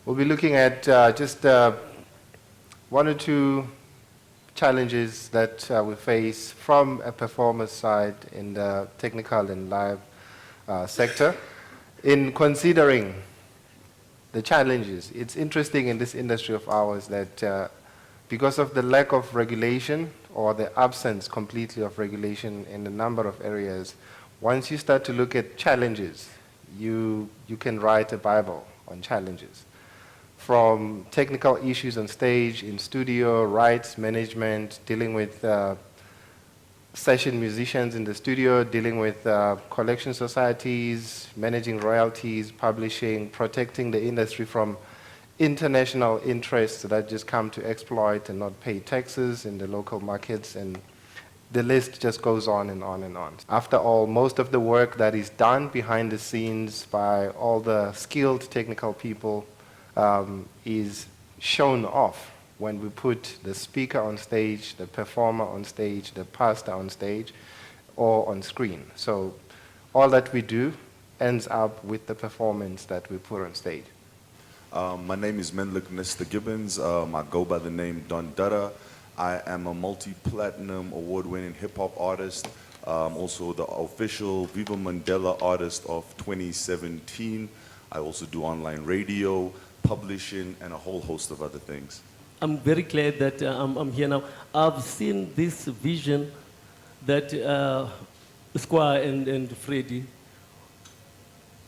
We'll be looking at just one or two challenges that we face from a performer's side in the technical and live sector. In considering the challenges, it's interesting in this industry of ours that because of the lack of regulation or the absence completely of regulation in a number of areas, once you start to look at challenges, you can write a Bible on challenges. From technical issues on stage, in studio, rights management, dealing with session musicians in the studio, dealing with collection societies, managing royalties, publishing, protecting the industry from international interests that just come to exploit and not pay taxes in the local markets, and the list just goes on and on and on. After all, most of the work that is done behind the scenes by all the skilled technical people is shown off when we put the speaker on stage, the performer on stage, the pastor on stage, or on screen. So all that we do ends up with the performance that we put on stage. My name is Mr. Gibbons. I go by the name Don Dada. I am a multi-platinum award-winning hip-hop artist. Also the official Viva Mandela artist of 2017. I also do online radio, publishing, and a whole host of other things. I'm very glad that I'm here now. I've seen this vision that Squire and Freddie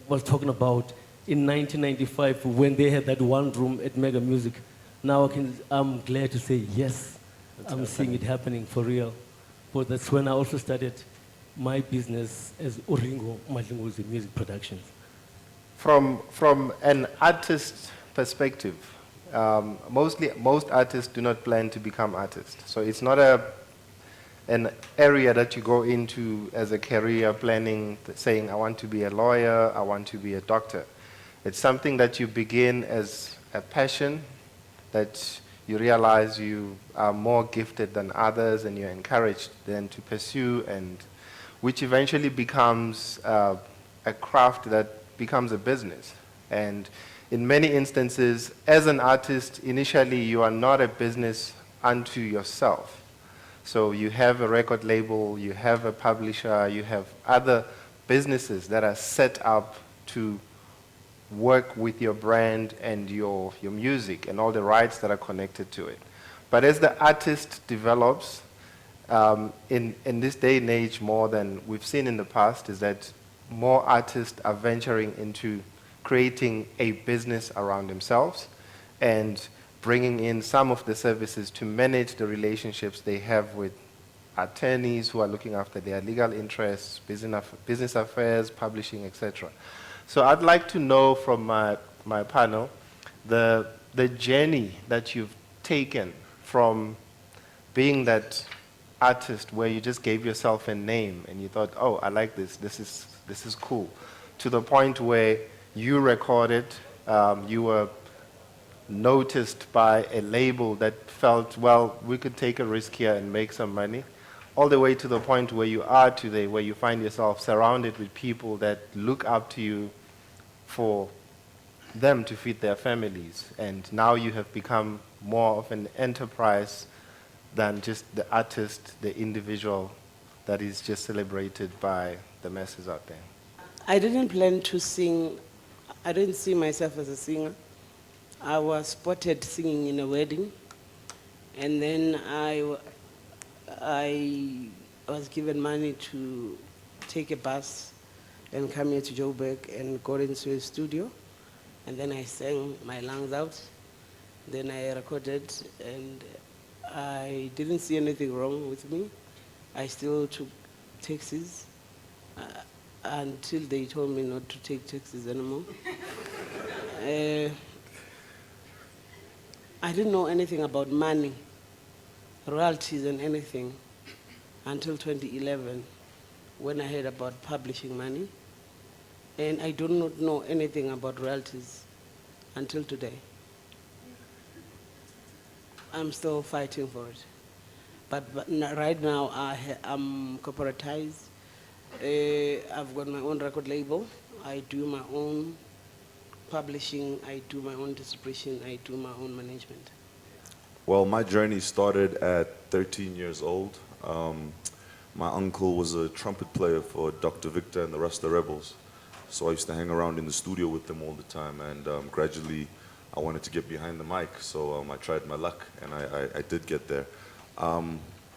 was talking about in 1995 when they had that one room at Mega Music. Now I'm glad to say yes, I'm seeing it happening for real. But that's when I also started my business as Ringo Madlingozi Music Productions. From an artist perspective, most artists do not plan to become artists. So it's not an area that you go into as a career planning, saying I want to be a lawyer, I want to be a doctor. It's something that you begin as a passion, that you realize you are more gifted than others and you're encouraged then to pursue, and which eventually becomes a craft that becomes a business. And in many instances, as an artist, initially you are not a business unto yourself. So you have a record label, you have a publisher, you have other businesses that are set up to work with your brand and your music and all the rights that are connected to it. But as the artist develops, in this day and age more than we've seen in the past, is that more artists are venturing into creating a business around themselves and bringing in some of the services to manage the relationships they have with attorneys who are looking after their legal interests, business affairs, publishing, etc. So I'd like to know from my panel the journey that you've taken from being that artist where you just gave yourself a name and you thought, oh, I like this is cool, to the point where you recorded, you were noticed by a label that felt, well, we could take a risk here and make some money, all the way to the point where you are today, where you find yourself surrounded with people that look up to you for them to feed their families. And now you have become more of an enterprise than just the artist, the individual that is just celebrated by the masses out there. I didn't plan to sing. I didn't see myself as a singer. I was spotted singing in a wedding, and then I was given money to take a bus and come here to Joburg and got into a studio, and then I sang my lungs out. Then I recorded, and I didn't see anything wrong with me. I still took taxis until they told me not to take taxis anymore. I didn't know anything about money, royalties and anything until 2011 when I heard about publishing money. And I do not know anything about royalties until today. I'm still fighting for it. But right now I'm corporatized. I've got my own record label. I do my own publishing, I do my own distribution, I do my own management. Well, my journey started at 13 years old. My uncle was a trumpet player for Dr. Victor and the rest of the Rebels. So I used to hang around in the studio with them all the time, and gradually I wanted to get behind the mic, so I tried my luck, and I did get there.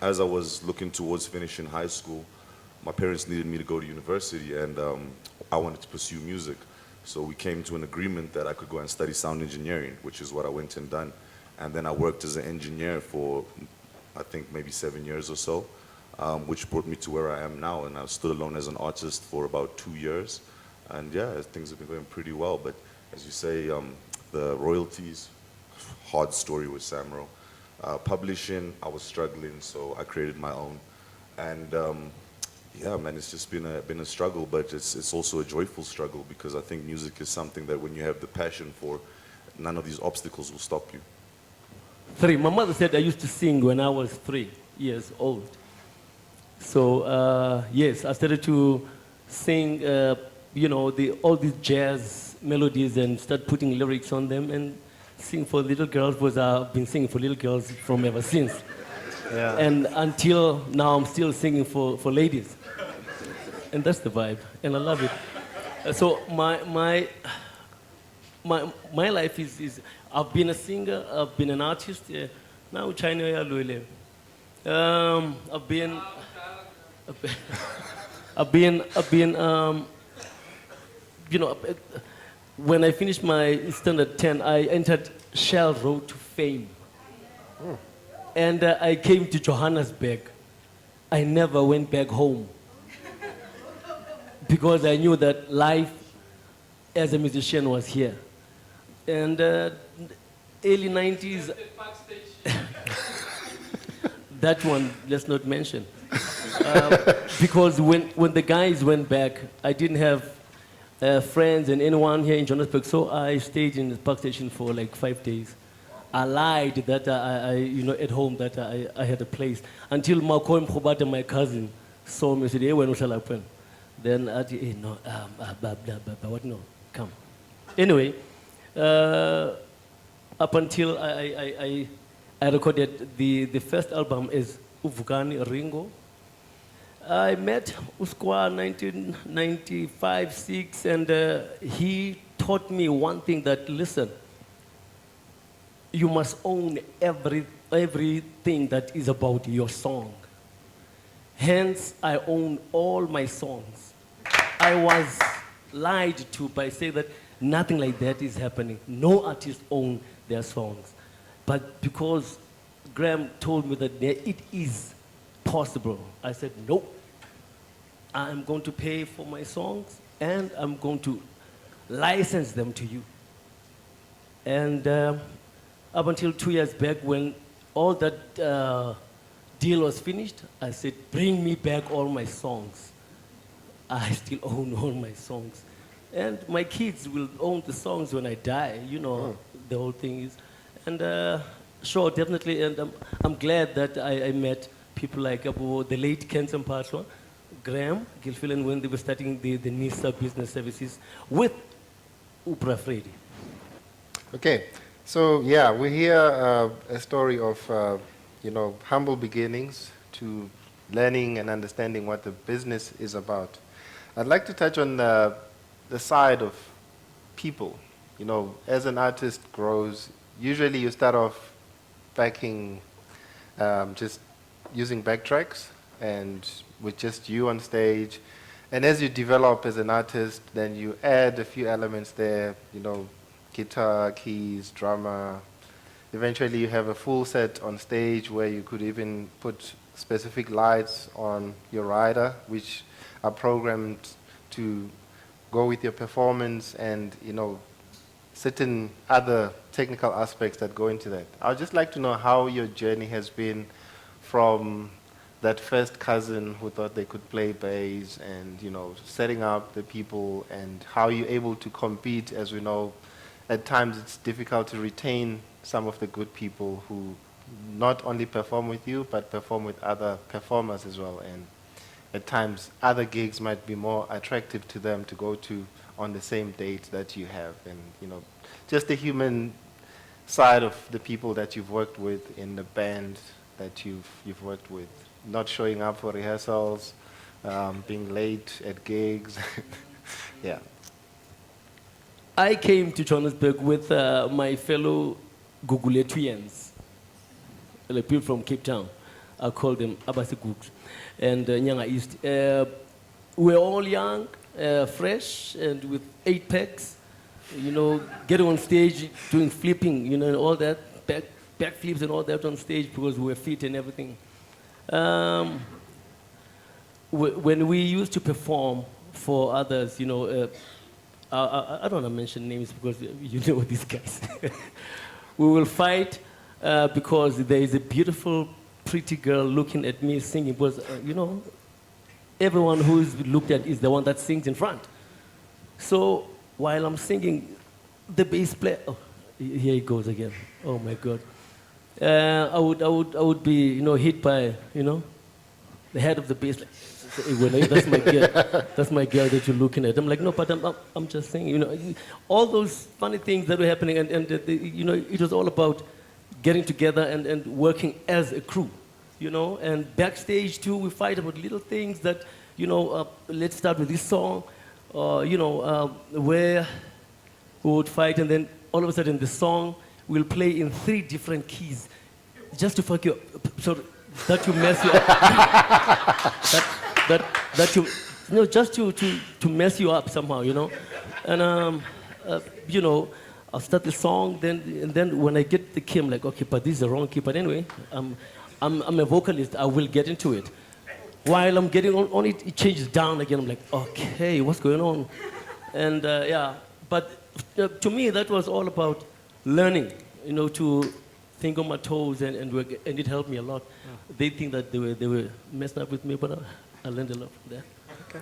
As I was looking towards finishing high school, my parents needed me to go to university, and I wanted to pursue music. So we came to an agreement that I could go and study sound engineering, which is what I went and done. And then I worked as an engineer for, I think, maybe 7 years or so, which brought me to where I am now. And I stood alone as an artist for about 2 years. And yeah, things have been going pretty well. But as you say, the royalties, hard story with Samro. Publishing, I was struggling, so I created my own. And yeah, man, it's just been a struggle, but it's also a joyful struggle, because I think music is something that when you have the passion for, none of these obstacles will stop you. 3. My mother said I used to sing when I was 3 years old. So yes, I started to sing, you know, all these jazz melodies and start putting lyrics on them and sing for little girls, because I've been singing for little girls from ever since. Yeah. And until now, I'm still singing for ladies. And that's the vibe, and I love it. So my life is I've been a singer, I've been an artist. Now China ya lwele. I've been you know, when I finished my standard 10, I entered Shell Road to Fame. And I came to Johannesburg. I never went back home, because I knew that life as a musician was here. And early 90s, that one, let's not mention. Because when the guys went back, I didn't have friends and anyone here in Johannesburg, so I stayed in the park station for like 5 days. I lied that I you know, at home that I had a place, until Malcolm Khobata, my cousin, saw me and said, hey, when shall I open? Then I said, hey, no, what, no, come. Anyway, up until I recorded the first album is Uvugani Ringo. I met Uskwa 1995, 6, and he taught me one thing, that listen, you must own everything that is about your song. Hence, I own all my songs. I was lied to by saying that nothing like that is happening. No artist own their songs. But because Graham told me that it is possible, I said, no. I'm going to pay for my songs, and I'm going to license them to you. And up until 2 years back, when all that deal was finished, I said, bring me back all my songs. I still own all my songs. And my kids will own the songs when I die, you know, the whole thing is. And sure, definitely, and I'm glad that I met people like the late Ken Sampatwa, Graham Gilfillan, when they were starting the NISA Business Services with Upra Freddy. Okay, so yeah, we hear a story of you know, humble beginnings to learning and understanding what the business is about. I'd like to touch on the side of people. You know, as an artist grows, usually you start off backing, just using backtracks and with just you on stage. And as you develop as an artist, then you add a few elements there, you know, guitar, keys, drummer. Eventually you have a full set on stage where you could even put specific lights on your rider, which are programmed to go with your performance, and, you know, certain other technical aspects that go into that. I would just like to know how your journey has been from that first cousin who thought they could play bass and, you know, setting up the people, and how you're able to compete. As we know, at times it's difficult to retain some of the good people who not only perform with you, but perform with other performers as well. And at times, other gigs might be more attractive to them to go to on the same date that you have, and just the human side of the people that you've worked with in the band that you've worked with, not showing up for rehearsals, being late at gigs. Yeah. I came to Johannesburg with my fellow Guguletwians, like people from Cape Town. I call them Abasi Gugs and Nyanga East. We're all young, fresh, and with 8 packs, getting on stage, doing flipping, and all that, back flips and all that on stage because we were fit and everything. When we used to perform for others, I don't want to mention names because you know these guys. We will fight because there is a beautiful, pretty girl looking at me singing because, everyone who is looked at is the one that sings in front. So while I'm singing, the bass player, oh, here he goes again. Oh my God. I would be, hit by, the head of the bass. Like, that's my girl. That's my girl that you're looking at. I'm like, no, but I'm just saying, all those funny things that were happening, and it was all about getting together and working as a crew, and backstage too, we fight about little things that, let's start with this song, where we would fight, and then all of a sudden the song will play in 3 different keys, just to fuck you up, so that you mess you up. that you, just to mess you up somehow, and I'll start the song, and then when I get the key, I'm like, okay, but this is the wrong key. But anyway, I'm a vocalist. I will get into it. While I'm getting on it, it changes down again. I'm like, okay, what's going on? And but to me, that was all about learning, to think on my toes and work, and it helped me a lot. Yeah. They think that they were messed up with me, but I learned a lot from that. Okay.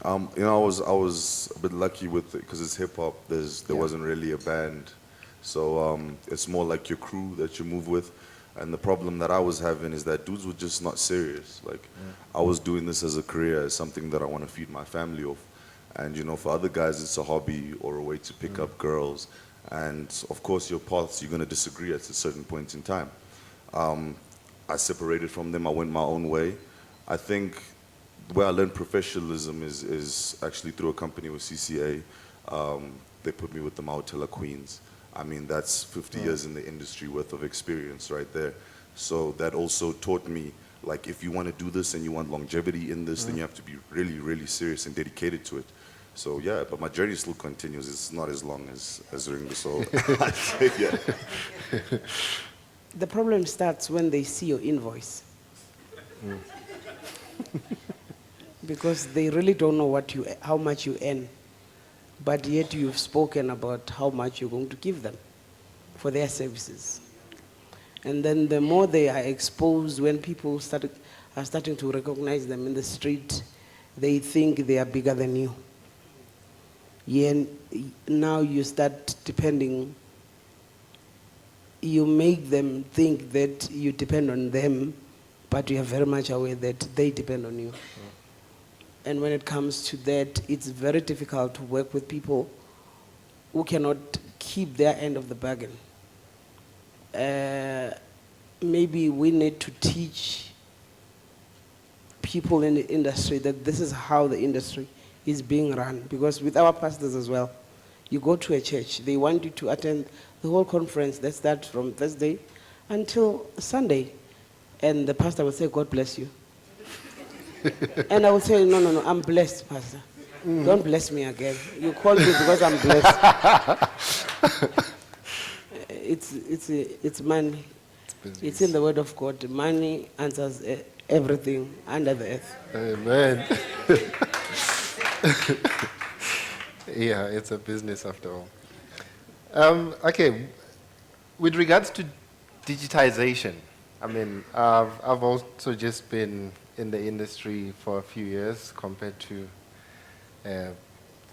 I was a bit lucky with it because it's hip hop. There wasn't really a band, so it's more like your crew that you move with. And the problem that I was having is that dudes were just not serious. Like, I was doing this as a career, as something that I want to feed my family off. And for other guys, it's a hobby or a way to pick up girls. And of course, your paths, you're going to disagree at a certain point in time. I separated from them. I went my own way. I think where I learned professionalism is actually through a company with CCA. They put me with the Mautela Queens. I mean, that's 50 years in the industry worth of experience right there. So that also taught me, like, if you want to do this and you want longevity in this, then you have to be really, really serious and dedicated to it. So yeah, but my journey still continues. It's not as long as Ringo, so I'd say, yeah. The problem starts when they see your invoice. Because they really don't know how much you earn. But yet you've spoken about how much you're going to give them for their services. And then the more they are exposed, when people are starting to recognize them in the street, they think they are bigger than you. Yeah, now you start depending, you make them think that you depend on them, but you are very much aware that they depend on you. And when it comes to that, it's very difficult to work with people who cannot keep their end of the bargain. Maybe we need to teach people in the industry that this is how the industry is being run. Because with our pastors as well, you go to a church, they want you to attend the whole conference that starts from Thursday until Sunday. And the pastor will say, God bless you. And I will say, no, I'm blessed, Pastor. Don't bless me again. You called me because I'm blessed. It's money. It's in the word of God. Money answers everything under the earth. Amen. Yeah, it's a business after all. Okay, with regards to digitization, I mean, I've also just been in the industry for a few years compared to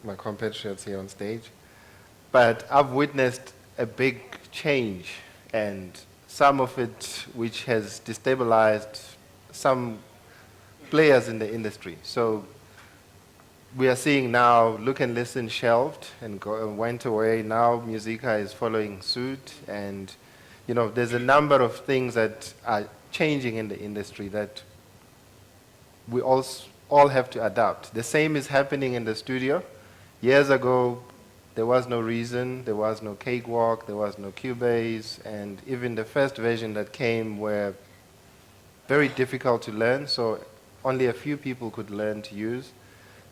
my compatriots here on stage. But I've witnessed a big change, and some of it which has destabilized some players in the industry. So we are seeing now Look and Listen shelved and went away. Now Musica is following suit, and there's a number of things that are changing in the industry that we all have to adapt. The same is happening in the studio. Years ago, there was no Reason, there was no Cakewalk, there was no Cubase, and even the first version that came were very difficult to learn, so only a few people could learn to use.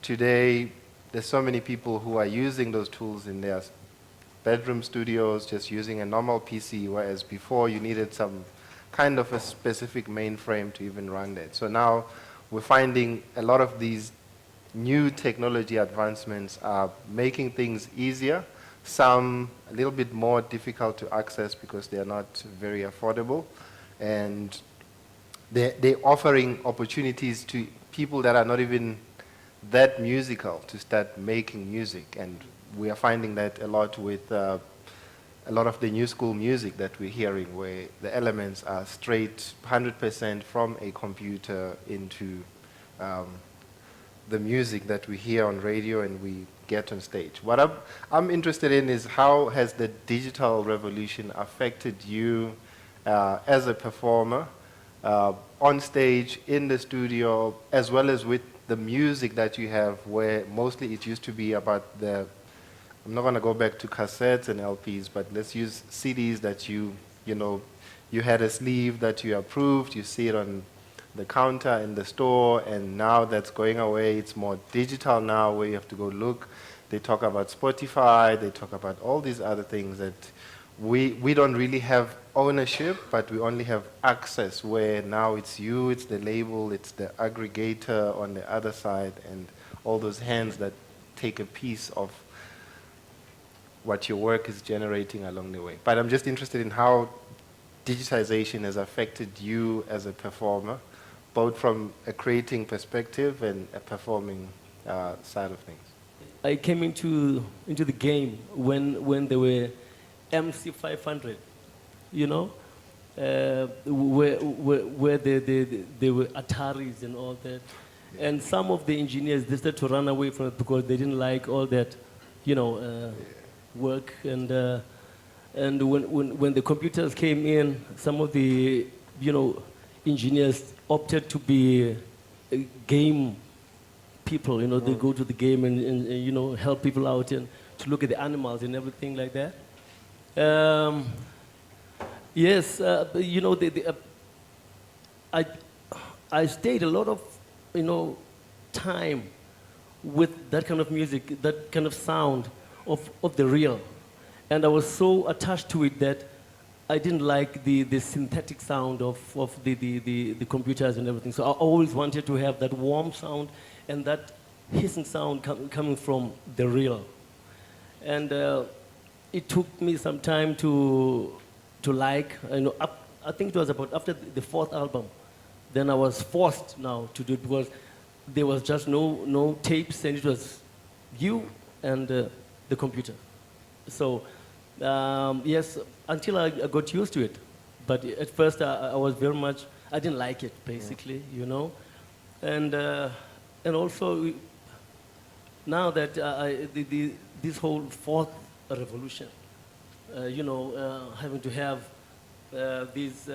Today, there's so many people who are using those tools in their bedroom studios, just using a normal PC, whereas before you needed some kind of a specific mainframe to even run that. So now we're finding a lot of these new technology advancements are making things easier, some a little bit more difficult to access because they are not very affordable, and they're offering opportunities to people that are not even that musical to start making music. And we are finding that a lot with a lot of the new school music that we're hearing, where the elements are straight 100% from a computer into the music that we hear on radio and we get on stage. What I'm interested in is how has the digital revolution affected you as a performer, on stage, in the studio, as well as with the music that you have, where mostly it used to be about I'm not going to go back to cassettes and LPs, but let's use CDs that you had a sleeve that you approved, you see it on the counter in the store, and now that's going away. It's more digital now, where you have to go look. They talk about Spotify, they talk about all these other things that we don't really have ownership, but we only have access, where now it's you, it's the label, it's the aggregator on the other side, and all those hands that take a piece of what your work is generating along the way. But I'm just interested in how digitization has affected you as a performer, both from a creating perspective and a performing side of things. I came into the game when there were MC 500, where there were Ataris and all that. And some of the engineers, they started to run away from it because they didn't like all that, work. And when the computers came in, some of the, engineers opted to be game people. They go to the game and help people out and to look at the animals and everything like that. Yes, I stayed a lot of, time with that kind of music, that kind of sound of the real. And I was so attached to it that I didn't like the synthetic sound of the computers and everything. So I always wanted to have that warm sound and that hissing sound coming from the real. And it took me some time to like, I think it was about after the fourth album, then I was forced now to do it because there was just no tapes, and it was you and the computer. So yes, until I got used to it. But at first I was very much, I didn't like it basically, And also now that this whole fourth revolution, having to have these,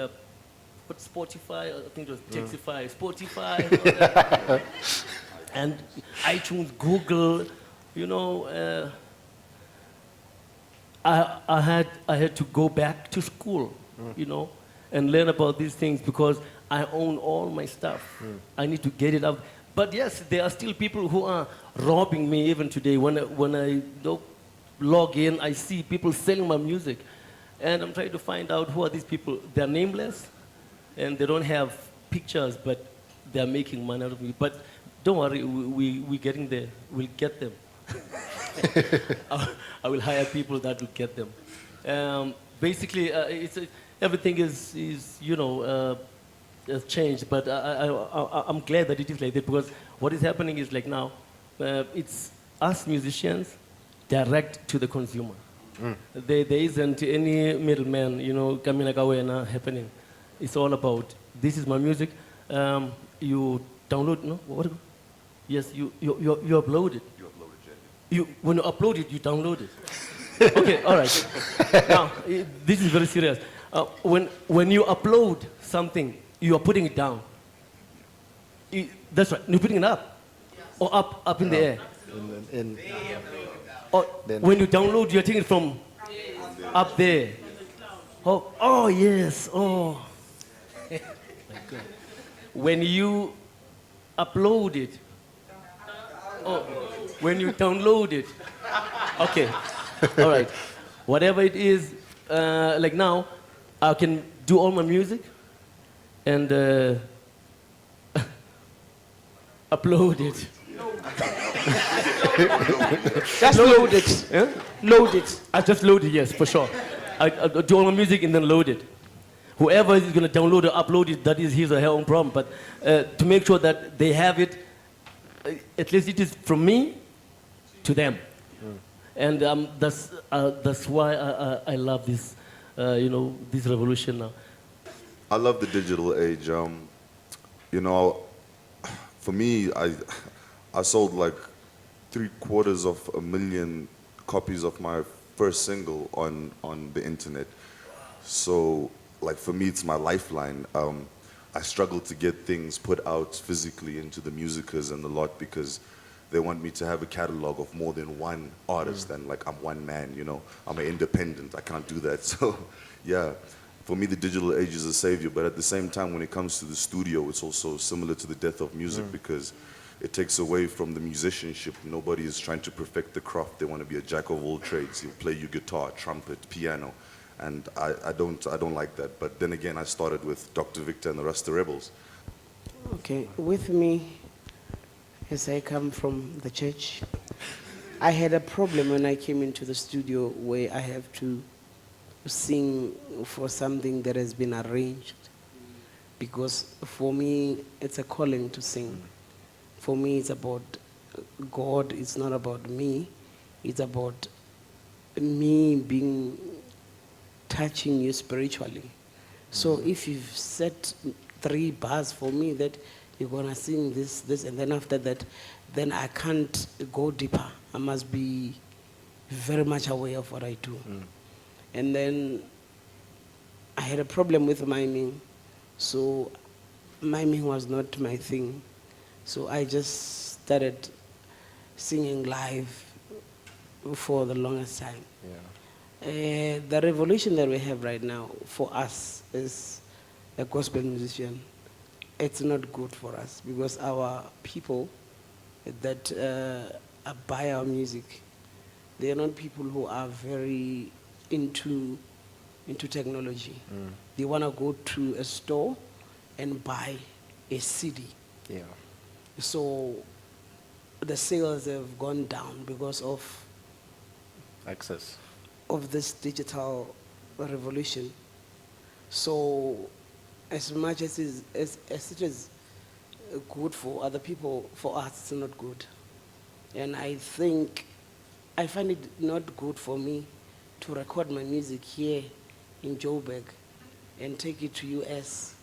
Spotify, I think it was Texify, Spotify, and iTunes, Google, I had to go back to school, and learn about these things because I own all my stuff. I need to get it out. But yes, there are still people who are robbing me even today. When I log in, I see people selling my music. And I'm trying to find out who are these people. They're nameless, and they don't have pictures, but they're making money out of me. But don't worry, we're getting there. We'll get them. I will hire people that will get them. Basically, everything is has changed, but I'm glad that it is like that because what is happening is like now, it's us musicians direct to the consumer. There isn't any middleman, coming like away happening. It's all about, this is my music, you download, no? What? Yes, you upload it. You uploaded, Jen. When you upload it, you download it. Okay, all right. Now, this is very serious. When you upload something, you are putting it down. That's right. You're putting it up, or up in the air. Or when you download, you're taking it from up there. Oh yes. Oh. My God. When you upload it. Oh, when you download it. Okay. All right. Whatever it is, like now, I can do all my music and upload it. Just load it. Yeah? Load it. I just load it, yes, for sure. I do all my music and then load it. Whoever is going to download or upload it, that is his or her own problem. But to make sure that they have it, at least it is from me to them. And that's why I love this, this revolution now. I love the digital age. For me, I sold like 750,000 copies of my first single on the internet. So, like for me, it's my lifeline. I struggle to get things put out physically into the musicers and the lot because they want me to have a catalog of more than one artist, and like I'm one man, I'm an independent, I can't do that. So yeah, for me the digital age is a savior, but at the same time when it comes to the studio, it's also similar to the death of music because it takes away from the musicianship. Nobody is trying to perfect the craft. They want to be a jack of all trades. You play your guitar, trumpet, piano, and I don't like that. But then again, I started with Dr. Victor and the Rasta Rebels. Okay, with me, as I come from the church, I had a problem when I came into the studio where I have to sing for something that has been arranged. Because for me, it's a calling to sing. For me, it's about God. It's not about me. It's about me touching you spiritually. So if you've set 3 bars for me that you're gonna sing this, and then after that, then I can't go deeper. I must be very much aware of what I do. And then I had a problem with miming. So miming was not my thing. So I just started singing live for the longest time. The revolution that we have right now for us as a gospel musician, it's not good for us because our people that buy our music, they are not people who are very into technology. They want to go to a store and buy a CD. Yeah. So the sales have gone down because of Access. this digital revolution. So as much as it is good for other people, for us it's not good. And I find it not good for me to record my music here in Joburg and take it to US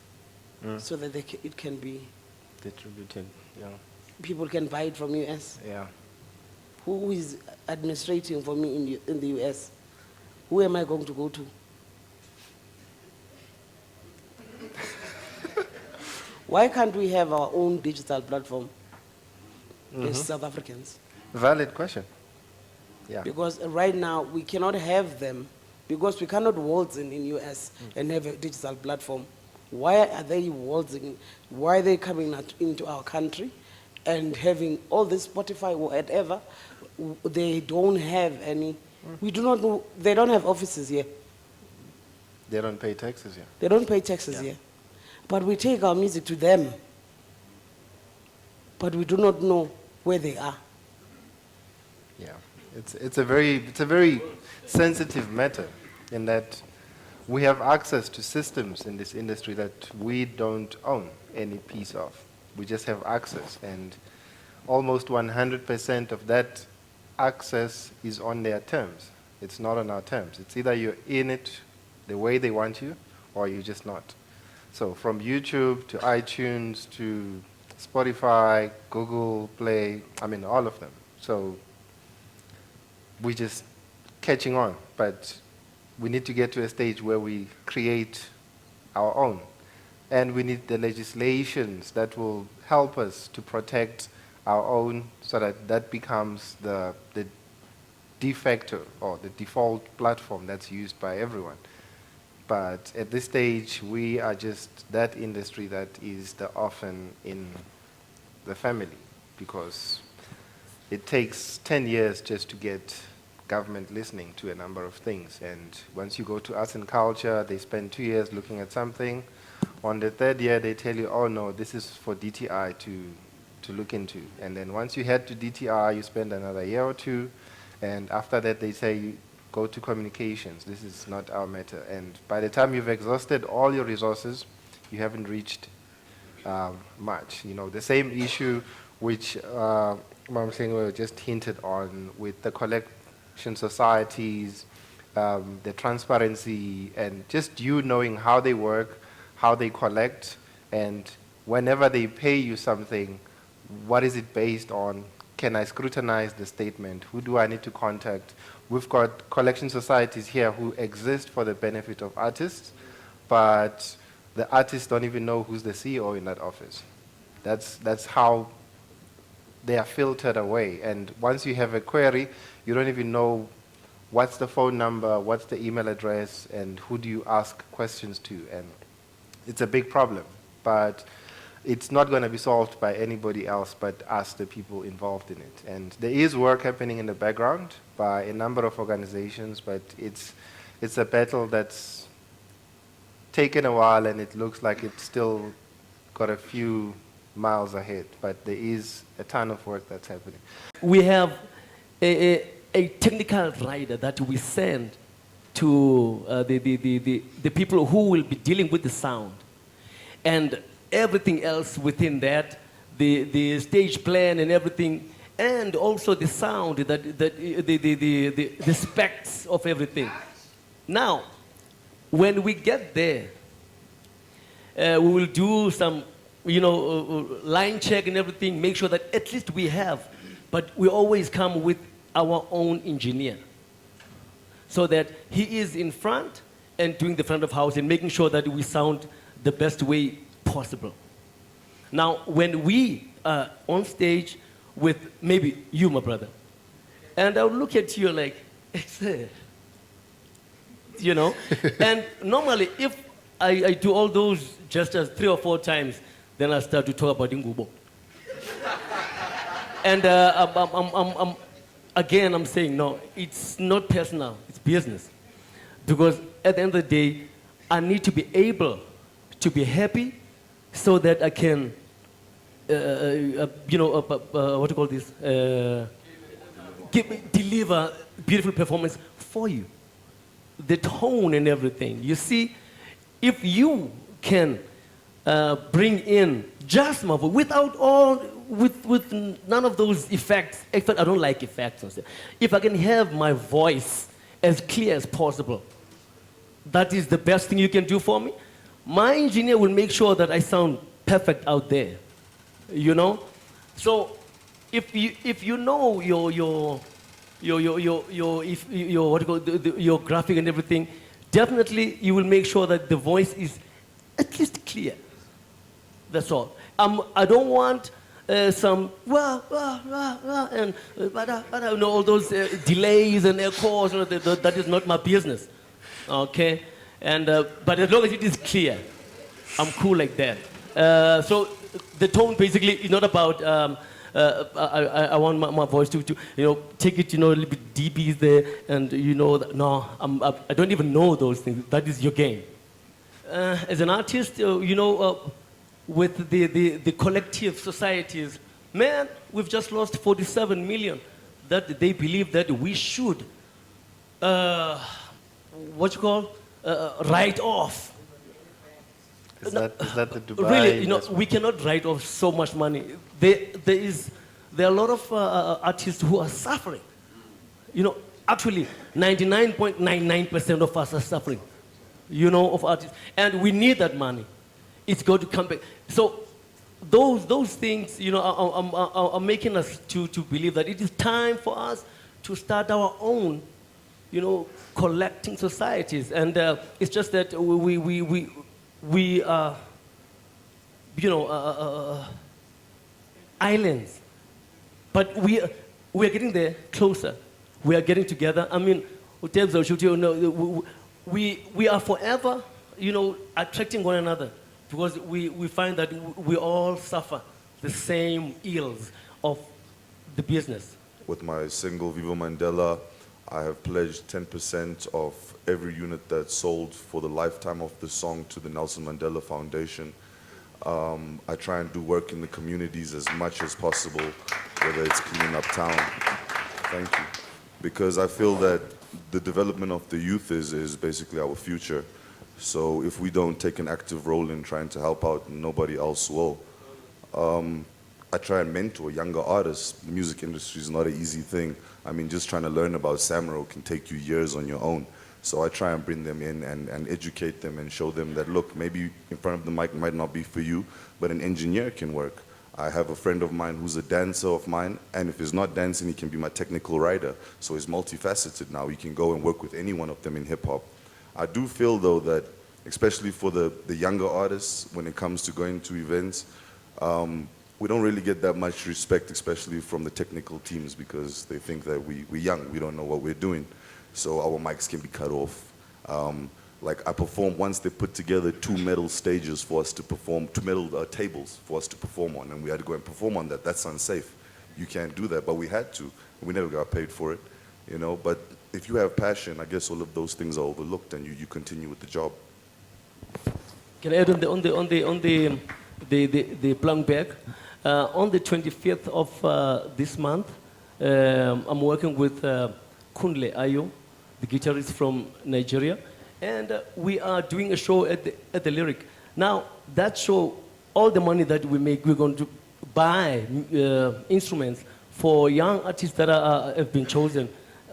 so that it can be Distributed. Yeah. people can buy it from US. Yeah. Who is administrating for me in the US? Who am I going to go to? Why can't we have our own digital platform as South Africans? Valid question. Yeah. Because right now we cannot have them because we cannot waltz in US and have a digital platform. Why are they waltzing? Why are they coming into our country and having all this Spotify or whatever? They don't have any. We do not know. They don't have offices here. They don't pay taxes here. They don't pay taxes here. But we take our music to them. But we do not know where they are. Yeah. It's a very sensitive matter in that we have access to systems in this industry that we don't own any piece of. We just have access, and almost 100% of that access is on their terms. It's not on our terms. It's either you're in it the way they want you, or you're just not. So from YouTube to iTunes to Spotify, Google Play, I mean, all of them. So we're just catching on, but we need to get to a stage where we create our own. And we need the legislations that will help us to protect our own so that that becomes the de facto or the default platform that's used by everyone. But at this stage, we are just that industry that is the orphan in the family, because it takes 10 years just to get government listening to a number of things. And once you go to arts and culture, they spend 2 years looking at something. On the third year, they tell you, oh no, this is for DTI to look into. And then once you head to DTI, you spend another year or two. And after that, they say, you go to communications. This is not our matter. And by the time you've exhausted all your resources, you haven't reached much. You know, the same issue which Hlengiwe just hinted on with the collection societies, the transparency, and just you knowing how they work, how they collect, and whenever they pay you something, what is it based on? Can I scrutinize the statement? Who do I need to contact? We've got collection societies here who exist for the benefit of artists, but the artists don't even know who's the CEO in that office. That's how they are filtered away. And once you have a query, you don't even know what's the phone number, what's the email address, and who do you ask questions to. And it's a big problem. But it's not going to be solved by anybody else but us, the people involved in it. And there is work happening in the background by a number of organizations, but it's a battle that's taken a while, and it looks like it's still got a few miles ahead. But there is a ton of work that's happening. We have a technical rider that we send to the people who will be dealing with the sound. And everything else within that, the stage plan and everything, and also the sound, the specs of everything. Now, when we get there, we will do some, line check and everything, make sure that at least we have, but we always come with our own engineer, so that he is in front and doing the front of house and making sure that we sound the best way possible. Now, when we are on stage with maybe you, my brother, and I'll look at you like, and normally if I do all those gestures 3 or 4 times, then I start to talk about Ingubo. And I'm saying, no, it's not personal, it's business. Because at the end of the day, I need to be able to be happy so that I can, what do you call this? Deliver beautiful performance for you. The tone and everything. You see, if you can bring in just my voice with none of those effects. In fact, I don't like effects. If I can have my voice as clear as possible, that is the best thing you can do for me. My engineer will make sure that I sound perfect out there, So, if you know your graphic and everything, definitely you will make sure that the voice is at least clear. That's all. I don't want some and all those delays and echoes. That is not my business. Okay. And but as long as it is clear, I'm cool like that. So the tone basically is not about. I want my voice to take it a little bit dB there, and no, I don't even know those things. That is your game. As an artist, with the collective societies, man, we've just lost 47 million. That they believe that we should, write off. Is that the Dubai? Really, we cannot write off so much money. There are a lot of artists who are suffering. Actually, 99.99% of us are suffering. Of artists, and we need that money. It's going to come back. So, those things, you know, are making us to believe that it is time for us to start our own, you know, collecting societies. And it's just that we are, you know, islands. But we are getting there closer. We are getting together. I mean, we are forever, you know, attracting one another, because we find that we all suffer the same ills of the business. With my single Viva Mandela, I have pledged 10% of every unit that's sold for the lifetime of the song to the Nelson Mandela Foundation. I try and do work in the communities as much as possible, whether it's cleaning up town. Thank you. Because I feel that the development of the youth is basically our future. So if we don't take an active role in trying to help out, nobody else will. I try and mentor younger artists. The music industry is not an easy thing. I mean, just trying to learn about Samro can take you years on your own. So I try and bring them in and educate them and show them that, look, maybe in front of the mic might not be for you, but an engineer can work. I have a friend of mine who's a dancer of mine, and if he's not dancing, he can be my technical writer. So he's multifaceted now. He can go and work with any one of them in hip-hop. I do feel, though, that especially for the younger artists, when it comes to going to events, we don't really get that much respect, especially from the technical teams, because they think that we're young, we don't know what we're doing. So our mics can be cut off. Like I performed once, they put together 2 metal stages for us to perform, 2 metal tables for us to perform on, and we had to go and perform on that. That's unsafe. You can't do that, but we had to. We never got paid for it, you know. But if you have passion, I guess all of those things are overlooked, and you continue with the job. Can I add on the plunk bag? On the 25th of this month, I'm working with Kunle Ayo, the guitarist from Nigeria, and we are doing a show at the Lyric. Now, that show, all the money that we make, we're going to buy instruments for young artists that have been chosen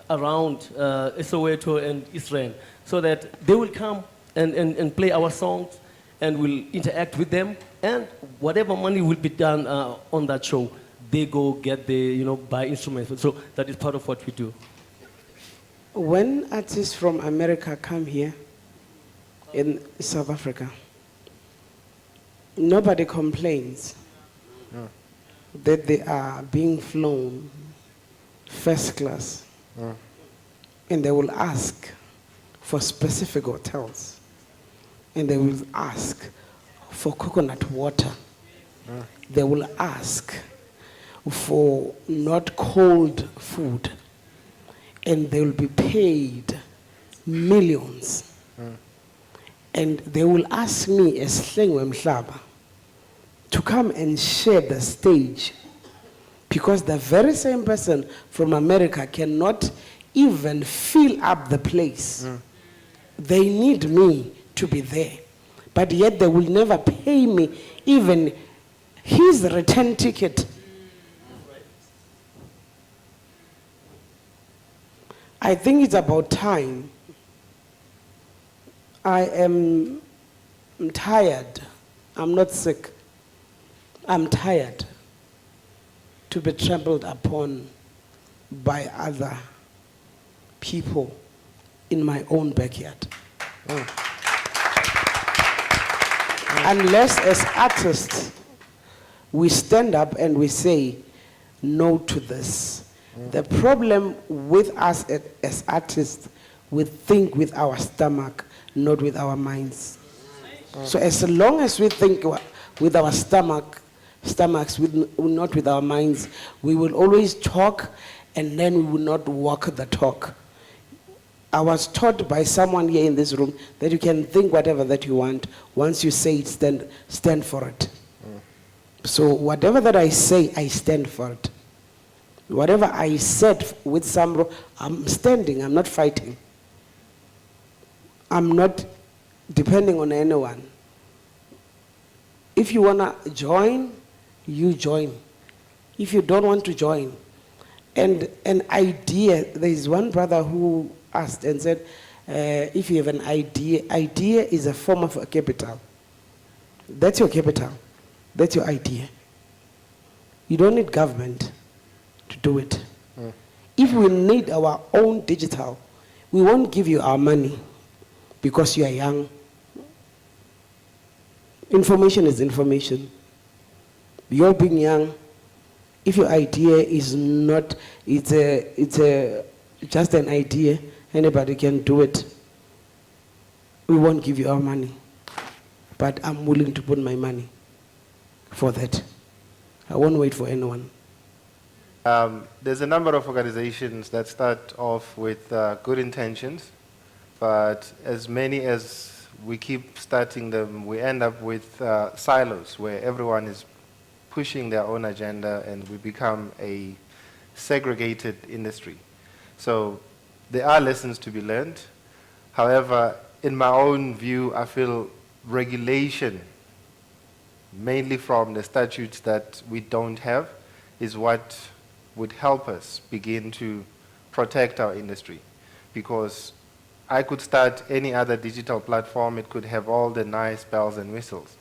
around Soweto and Israel, so that they will come and play our songs, and we'll interact with them, and whatever money will be done on that show, they go get the, you know, buy instruments. So that is part of what we do. When artists from America come here in South Africa, nobody complains that they are being flown first class, and they will ask for specific hotels, and they will ask for coconut water. They will ask for not cold food, and they will be paid millions. And they will ask me as Hlengiwe Mhlaba to come and share the stage, because the very same person from America cannot even fill up the place. They need me to be there, but yet they will never pay me even his return ticket. I think it's about time. I'm tired. I'm not sick. I'm tired to be trampled upon by other people in my own backyard. Unless as artists, we stand up and we say no to this. The problem with us as artists, we think with our stomach, not with our minds. So as long as we think with our stomachs, not with our minds, we will always talk, and then we will not walk the talk. I was taught by someone here in this room that you can think whatever that you want. Once you say it, stand for it. So whatever that I say, I stand for it. Whatever I said with Samro, I'm standing, I'm not fighting. I'm not depending on anyone. If you want to join, you join. If you don't want to join. And an idea, there is one brother who asked and said, if you have an idea is a form of a capital. That's your capital. That's your idea. You don't need government to do it. If we need our own digital, we won't give you our money because you are young. Information is information. You're being young. If your idea is not, it's just an idea, anybody can do it. We won't give you our money. But I'm willing to put my money for that. I won't wait for anyone. There's a number of organizations that start off with good intentions, but as many as we keep starting them, we end up with silos where everyone is pushing their own agenda and we become a segregated industry. So there are lessons to be learned. However, in my own view, I feel regulation, mainly from the statutes that we don't have, is what would help us begin to protect our industry. Because I could start any other digital platform, it could have all the nice bells and whistles.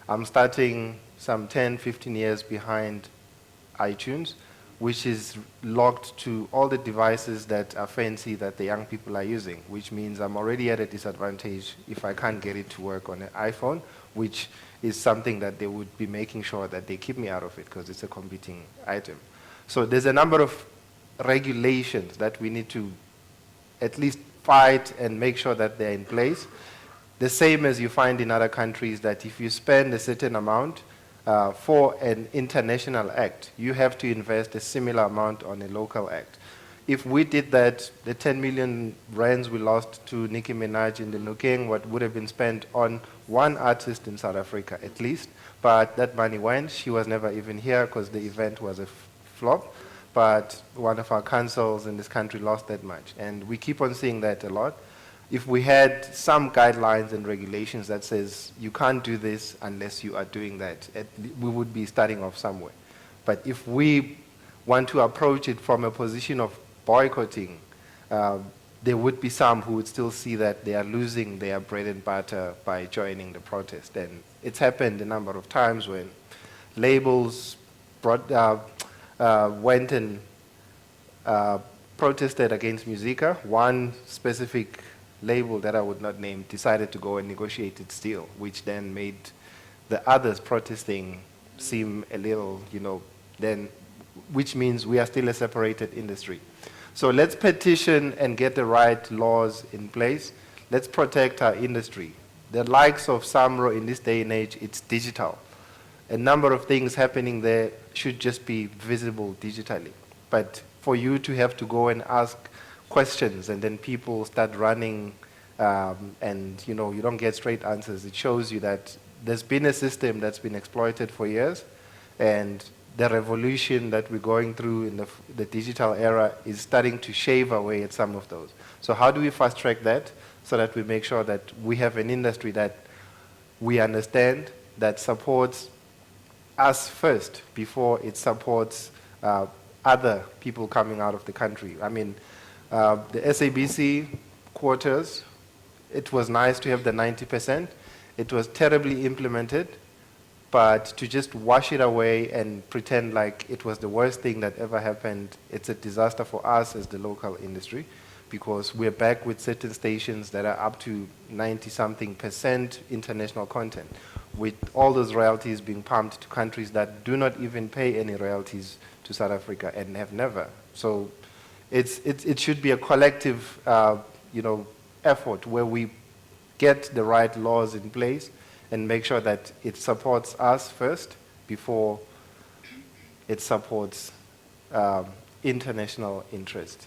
I'm starting some 10, 15 years behind iTunes, which is locked to all the devices that are fancy that the young people are using, which means I'm already at a disadvantage if I can't get it to work on an iPhone, which is something that they would be making sure that they keep me out of it because it's a competing item. So there's a number of regulations that we need to at least fight and make sure that they're in place. The same as you find in other countries, that if you spend a certain amount for an international act, you have to invest a similar amount on a local act. If we did that, the 10 million rands we lost to Nicki Minaj in the Nukeng, what would have been spent on one artist in South Africa at least, but that money went. She was never even here because the event was a flop, but one of our councils in this country lost that much. And we keep on seeing that a lot. If we had some guidelines and regulations that says you can't do this unless you are doing that, we would be starting off somewhere. But if we want to approach it from a position of boycotting, there would be some who would still see that they are losing their bread and butter by joining the protest. And it's happened a number of times when labels went and protested against Musica. One specific label that I would not name decided to go and negotiate its deal, which then made the others protesting seem a little, then, which means we are still a separated industry. So let's petition and get the right laws in place. Let's protect our industry. The likes of Samro in this day and age, it's digital. A number of things happening there should just be visible digitally. But for you to have to go and ask questions and then people start running and you don't get straight answers, it shows you that there's been a system that's been exploited for years, and the revolution that we're going through in the digital era is starting to shave away at some of those. So how do we fast track that so that we make sure that we have an industry that we understand, that supports us first before it supports other people coming out of the country? I mean, the SABC quotas, it was nice to have the 90%. It was terribly implemented, but to just wash it away and pretend like it was the worst thing that ever happened, it's a disaster for us as the local industry, because we're back with certain stations that are up to 90-something% international content, with all those royalties being pumped to countries that do not even pay any royalties to South Africa and have never. So it should be a collective effort where we get the right laws in place and make sure that it supports us first before it supports international interest.